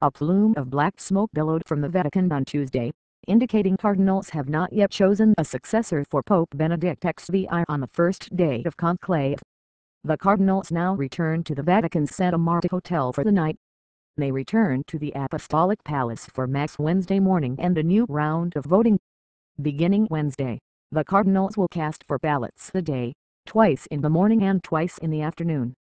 A plume of black smoke billowed from the Vatican on Tuesday, indicating cardinals have not yet chosen a successor for Pope Benedict XVI on the first day of conclave. The cardinals now return to the Vatican's Santa Marta Hotel for the night. They return to the Apostolic Palace for Mass Wednesday morning and a new round of voting. Beginning Wednesday, the cardinals will cast for ballots a day, twice in the morning and twice in the afternoon.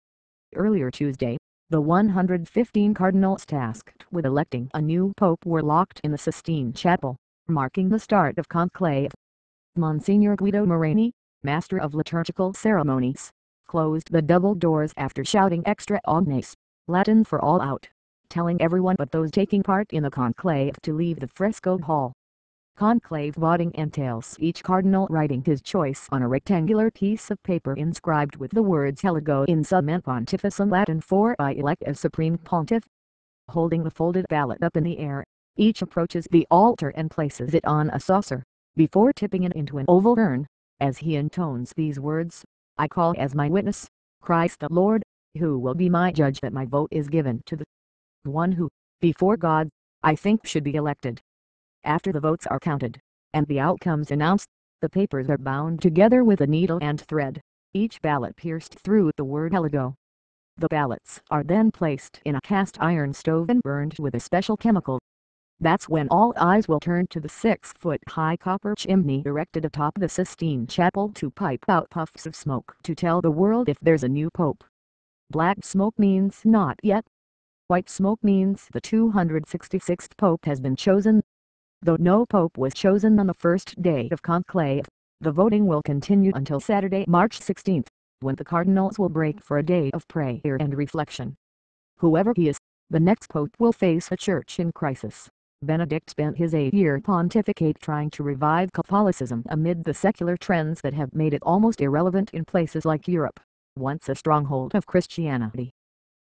Earlier Tuesday, the 115 cardinals tasked with electing a new pope were locked in the Sistine Chapel, marking the start of conclave. Monsignor Guido Morani, Master of Liturgical Ceremonies, closed the double doors after shouting extra omnes, Latin for all out, telling everyone but those taking part in the conclave to leave the frescoed hall. Conclave voting entails each cardinal writing his choice on a rectangular piece of paper inscribed with the words Helego in sum and Pontificum Latin for I elect as Supreme Pontiff. Holding the folded ballot up in the air, each approaches the altar and places it on a saucer, before tipping it into an oval urn, as he intones these words, I call as my witness, Christ the Lord, who will be my judge that my vote is given to the one who, before God, I think should be elected. After the votes are counted, and the outcomes announced, the papers are bound together with a needle and thread, each ballot pierced through the word Helego. The ballots are then placed in a cast iron stove and burned with a special chemical. That's when all eyes will turn to the 6-foot-high copper chimney erected atop the Sistine Chapel to pipe out puffs of smoke to tell the world if there's a new pope. Black smoke means not yet. White smoke means the 266th pope has been chosen. Though no pope was chosen on the first day of conclave, the voting will continue until Saturday, March 16, when the cardinals will break for a day of prayer and reflection. Whoever he is, the next pope will face a church in crisis. Benedict spent his 8-year pontificate trying to revive Catholicism amid the secular trends that have made it almost irrelevant in places like Europe, once a stronghold of Christianity.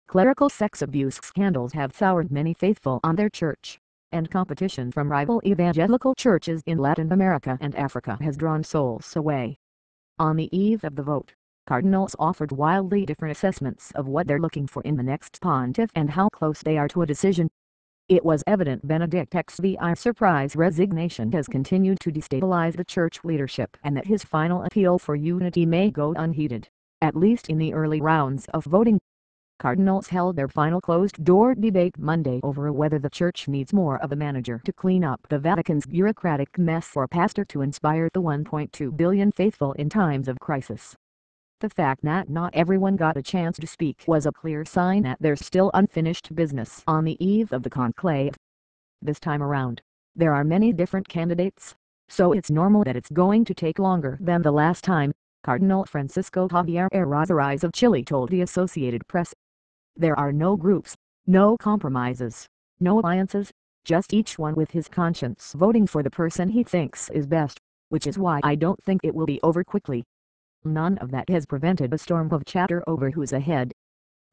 Clerical sex abuse scandals have soured many faithful on their church, and competition from rival evangelical churches in Latin America and Africa has drawn souls away. On the eve of the vote, cardinals offered wildly different assessments of what they're looking for in the next pontiff and how close they are to a decision. It was evident Benedict XVI's surprise resignation has continued to destabilize the church leadership and that his final appeal for unity may go unheeded, at least in the early rounds of voting. Cardinals held their final closed-door debate Monday over whether the church needs more of a manager to clean up the Vatican's bureaucratic mess or a pastor to inspire the 1.2 billion faithful in times of crisis. The fact that not everyone got a chance to speak was a clear sign that there's still unfinished business on the eve of the conclave. This time around, there are many different candidates, so it's normal that it's going to take longer than the last time, Cardinal Francisco Javier Errázuriz of Chile told the Associated Press. There are no groups, no compromises, no alliances, just each one with his conscience voting for the person he thinks is best, which is why I don't think it will be over quickly. None of that has prevented a storm of chatter over who's ahead.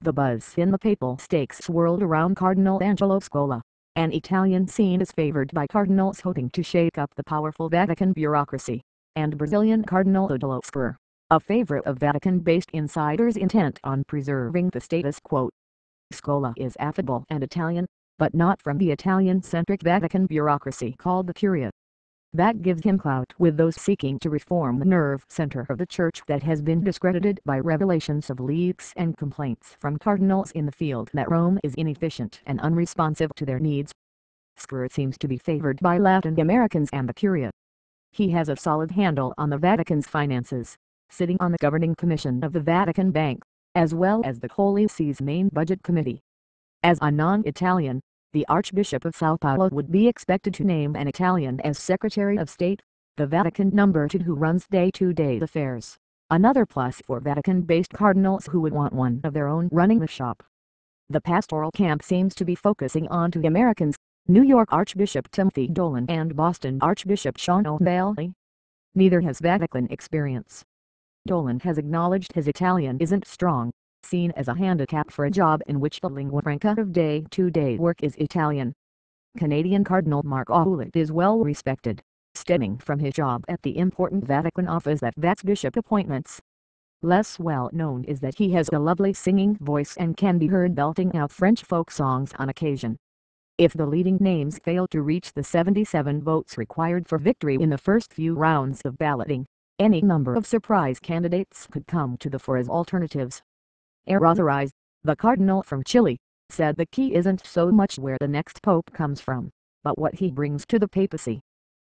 The buzz in the papal stakes swirled around Cardinal Angelo Scola. An Italian seen as favored by cardinals hoping to shake up the powerful Vatican bureaucracy, and Brazilian Cardinal Odilo Spur, a favorite of Vatican-based insiders intent on preserving the status quo. Scola is affable and Italian, but not from the Italian-centric Vatican bureaucracy called the Curia. That gives him clout with those seeking to reform the nerve center of the church that has been discredited by revelations of leaks and complaints from cardinals in the field that Rome is inefficient and unresponsive to their needs. Spur seems to be favored by Latin Americans and the Curia. He has a solid handle on the Vatican's finances, sitting on the governing commission of the Vatican Bank, as well as the Holy See's main budget committee. As a non-Italian, the Archbishop of São Paulo would be expected to name an Italian as Secretary of State, the Vatican number 2 who runs day-to-day affairs. Another plus for Vatican-based cardinals who would want one of their own running the shop. The pastoral camp seems to be focusing on two Americans, New York Archbishop Timothy Dolan and Boston Archbishop Sean O'Malley. Neither has Vatican experience. Dolan has acknowledged his Italian isn't strong, seen as a handicap for a job in which the lingua franca of day-to-day work is Italian. Canadian Cardinal Mark Ouellet is well respected, stemming from his job at the important Vatican office that vets bishop appointments. Less well known is that he has a lovely singing voice and can be heard belting out French folk songs on occasion. If the leading names fail to reach the 77 votes required for victory in the first few rounds of balloting, any number of surprise candidates could come to the fore as alternatives. Authorized, the cardinal from Chile, said the key isn't so much where the next pope comes from, but what he brings to the papacy.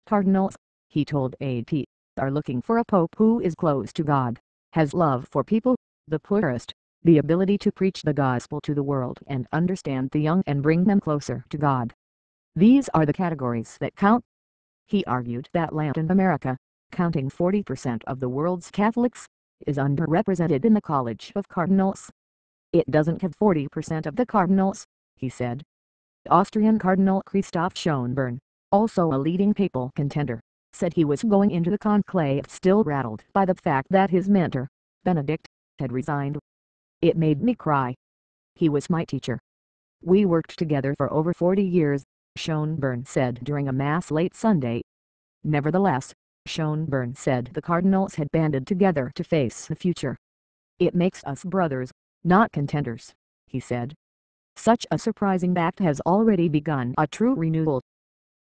Cardinals, he told AP, are looking for a pope who is close to God, has love for people, the poorest, the ability to preach the gospel to the world and understand the young and bring them closer to God. These are the categories that count. He argued that Latin America, counting 40% of the world's Catholics, is underrepresented in the College of Cardinals. It doesn't have 40% of the cardinals, he said. Austrian Cardinal Christoph Schönborn, also a leading papal contender, said he was going into the conclave still rattled by the fact that his mentor, Benedict, had resigned. "It made me cry. He was my teacher. We worked together for over 40 years, Schönborn said during a mass late Sunday. Nevertheless, Schönborn said the cardinals had banded together to face the future. "It makes us brothers, not contenders," he said. "Such a surprising act has already begun a true renewal